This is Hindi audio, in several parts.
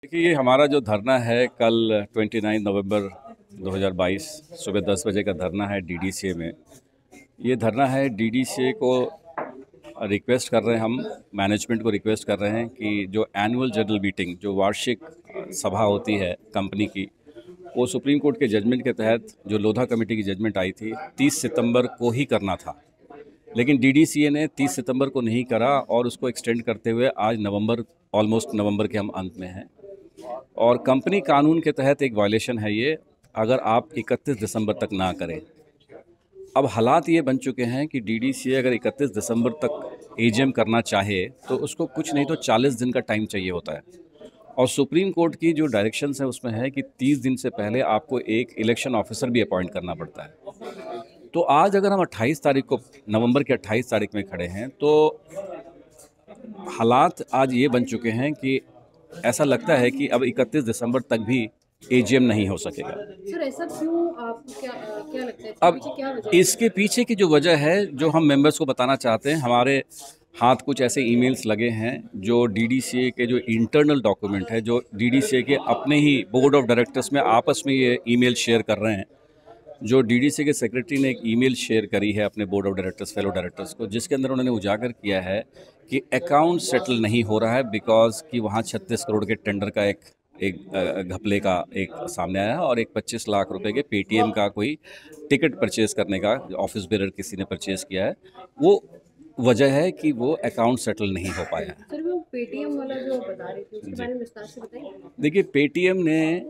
देखिए, ये हमारा जो धरना है कल 29 नवंबर 2022 सुबह 10 बजे का धरना है डीडीसीए में। ये धरना है डीडीसीए को रिक्वेस्ट कर रहे हैं, हम मैनेजमेंट को रिक्वेस्ट कर रहे हैं कि जो एनुअल जनरल मीटिंग, जो वार्षिक सभा होती है कंपनी की, वो सुप्रीम कोर्ट के जजमेंट के तहत जो लोधा कमेटी की जजमेंट आई थी 30 सितंबर को ही करना था, लेकिन डीडीसीए ने 30 सितंबर को नहीं करा और उसको एक्सटेंड करते हुए आज ऑलमोस्ट नवंबर के हम अंत में हैं। और कंपनी कानून के तहत एक वायलेशन है ये, अगर आप 31 दिसंबर तक ना करें। अब हालात ये बन चुके हैं कि डीडीसीए अगर 31 दिसंबर तक एजीएम करना चाहे तो उसको कुछ नहीं तो 40 दिन का टाइम चाहिए होता है, और सुप्रीम कोर्ट की जो डायरेक्शंस है उसमें है कि 30 दिन से पहले आपको एक इलेक्शन ऑफिसर भी अपॉइंट करना पड़ता है। तो आज अगर हम 28 तारीख को, नवंबर की 28 तारीख में खड़े हैं, तो हालात आज ये बन चुके हैं कि ऐसा लगता है कि अब 31 दिसंबर तक भी एजीएम नहीं हो सकेगा। सर, ऐसा क्यों? आपको क्या लगता है अब क्या वजह है? इसके पीछे की जो वजह है, जो हम मेंबर्स को बताना चाहते हैं, हमारे हाथ कुछ ऐसे ईमेल्स लगे हैं जो डीडीसीए के जो इंटरनल डॉक्यूमेंट है, जो डीडीसीए के अपने ही बोर्ड ऑफ डायरेक्टर्स में आपस में ये ईमेल शेयर कर रहे हैं। जो डीडीसी के सेक्रेटरी ने एक ईमेल शेयर करी है अपने board of directors, fellow directors को, जिसके अंदर उन्होंने उजागर किया है कि अकाउंट सेटल नहीं हो रहा है बिकॉज कि वहाँ 36 करोड़ के टेंडर का एक घपले का एक सामने आया है, और एक 25 लाख रुपए के पेटीएम का कोई टिकट परचेज करने का ऑफिस बेरर किसी ने परचेज किया है, वो वजह है कि वो अकाउंट सेटल नहीं हो पाया है। सर, वो पेटीएम वाला जो बता रहे थे उसके बारे में विस्तार से बताइए। देखिए, पेटीएम ने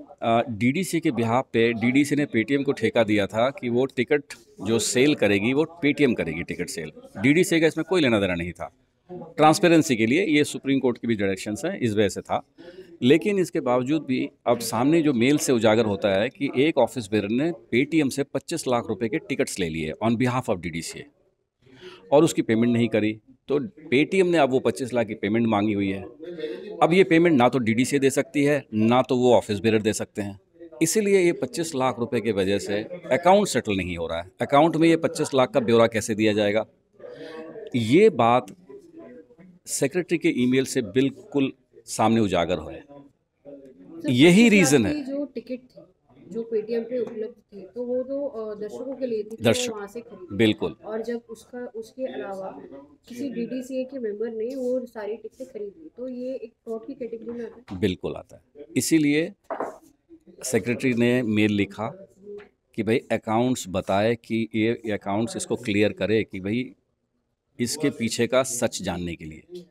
डीडीसी के बिहाफ पे, डीडीसी ने पेटीएम को ठेका दिया था कि वो टिकट जो सेल करेगी वो पेटीएम करेगी, टिकट सेल। डीडीसी का इसमें कोई लेना देना नहीं था। ट्रांसपेरेंसी के लिए ये सुप्रीम कोर्ट की भी डायरेक्शंस हैं, इस वजह से था। लेकिन इसके बावजूद भी अब सामने जो मेल से उजागर होता है कि एक ऑफिस बेरर ने पेटीएम से 25 लाख रुपए के टिकट्स ले लिए ऑन बिहाफ ऑफ डीडीसी और उसकी पेमेंट नहीं करी। तो पेटीएम ने अब वो 25 लाख की पेमेंट मांगी हुई है। अब ये पेमेंट ना तो डीडीसी दे सकती है, ना तो वो ऑफिस बेरर दे सकते हैं। इसीलिए ये 25 लाख रुपए की वजह से अकाउंट सेटल नहीं हो रहा है। अकाउंट में ये 25 लाख का ब्यौरा कैसे दिया जाएगा? ये बात सेक्रेटरी के ईमेल से बिल्कुल सामने उजागर है। यही रीज़न है। जो टिकट थी जो पेटीएम पे उपलब्ध थी, तो वो तो दर्शकों के लिए थी, दर्शक, वहाँ से खरीदी। बिल्कुल। और जब उसके अलावा किसी डीडीसीए के मेंबर ने वो सारी टिकटें खरीद ली, तो ये एक फ्रॉड की कैटेगरी में आता है। बिल्कुल आता है। इसीलिए सेक्रेटरी ने मेल लिखा कि भाई अकाउंट्स बताए, कि ये अकाउंट्स इसको क्लियर करे कि भाई इसके पीछे का सच जानने के लिए,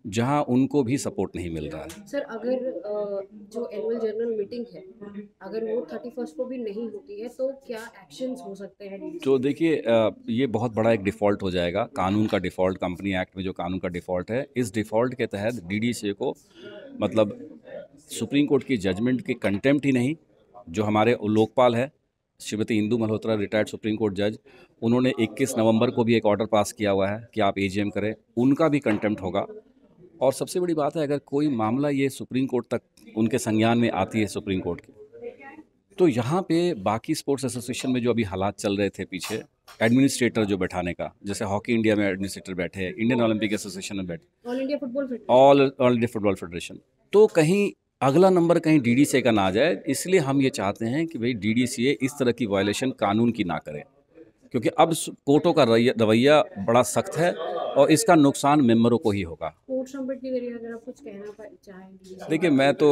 जहां उनको भी सपोर्ट नहीं मिल रहा है। सर, अगर जो एनुअल जनरल मीटिंग है, अगर वो 31 को भी नहीं होती है, तो क्या एक्शंस हो सकते हैं डीडीसी? तो देखिए, ये बहुत बड़ा एक डिफ़ॉल्ट हो जाएगा, कानून का डिफ़ॉल्ट, कंपनी एक्ट में जो कानून का डिफ़ॉल्ट है, इस डिफ़ॉल्ट के तहत डीडीसी को, मतलब सुप्रीम कोर्ट की जजमेंट की कंटेम्प्ट ही नहीं, जो हमारे लोकपाल है Shrimati Indu Malhotra, retired supreme court जज, उन्होंने 21 नवंबर को भी एक ऑर्डर पास किया हुआ है कि आप एजीएम करें, उनका भी कंटेम्प्ट होगा। और सबसे बड़ी बात है, अगर कोई मामला ये सुप्रीम कोर्ट तक उनके संज्ञान में आती है सुप्रीम कोर्ट की, तो यहाँ पे बाकी स्पोर्ट्स एसोसिएशन में जो अभी हालात चल रहे थे पीछे, एडमिनिस्ट्रेटर जो बैठाने का, जैसे हॉकी इंडिया में एडमिनिस्ट्रेटर बैठे, इंडियन ओलंपिक एसोसिएशन में बैठे, ऑल इंडिया फुटबॉल फेडरेशन, तो कहीं अगला नंबर कहीं डीडीसीए का ना आ जाए। इसलिए हम ये चाहते हैं कि भाई डीडीसीए इस तरह की वायलेशन कानून की ना करे, क्योंकि अब कोर्टों का रवैया बड़ा सख्त है और इसका नुकसान मेंबरों को ही होगा। अगर आप कुछ कहना चाहेंगे? देखिए, मैं तो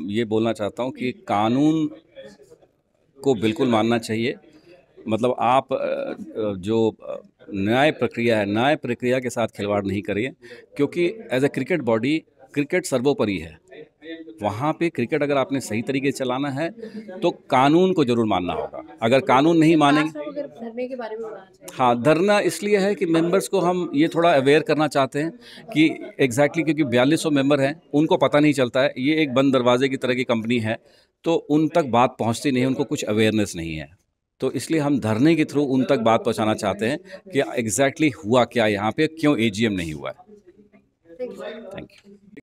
ये बोलना चाहता हूँ कि कानून को बिल्कुल मानना चाहिए। मतलब आप जो न्याय प्रक्रिया है, न्याय प्रक्रिया के साथ खिलवाड़ नहीं करिए, क्योंकि as a cricket body, cricket सर्वोपरि है। वहाँ पे क्रिकेट अगर आपने सही तरीके से चलाना है तो कानून को जरूर मानना होगा। अगर कानून नहीं मानेंगे, धरने के बारे में बताना चाहिए। हाँ, धरना इसलिए है कि मेंबर्स को हम ये थोड़ा अवेयर करना चाहते हैं कि एग्जैक्टली, क्योंकि 4200 मेंबर हैं, उनको पता नहीं चलता है, ये एक बंद दरवाजे की तरह की कंपनी है, तो उन तक बात पहुंचती नहीं है, उनको कुछ अवेयरनेस नहीं है। तो इसलिए हम धरने के थ्रू उन तक बात पहुंचाना चाहते हैं कि एग्जैक्टली हुआ क्या यहाँ पे, क्यों एजीएम नहीं हुआ है। Thank you. Thank you.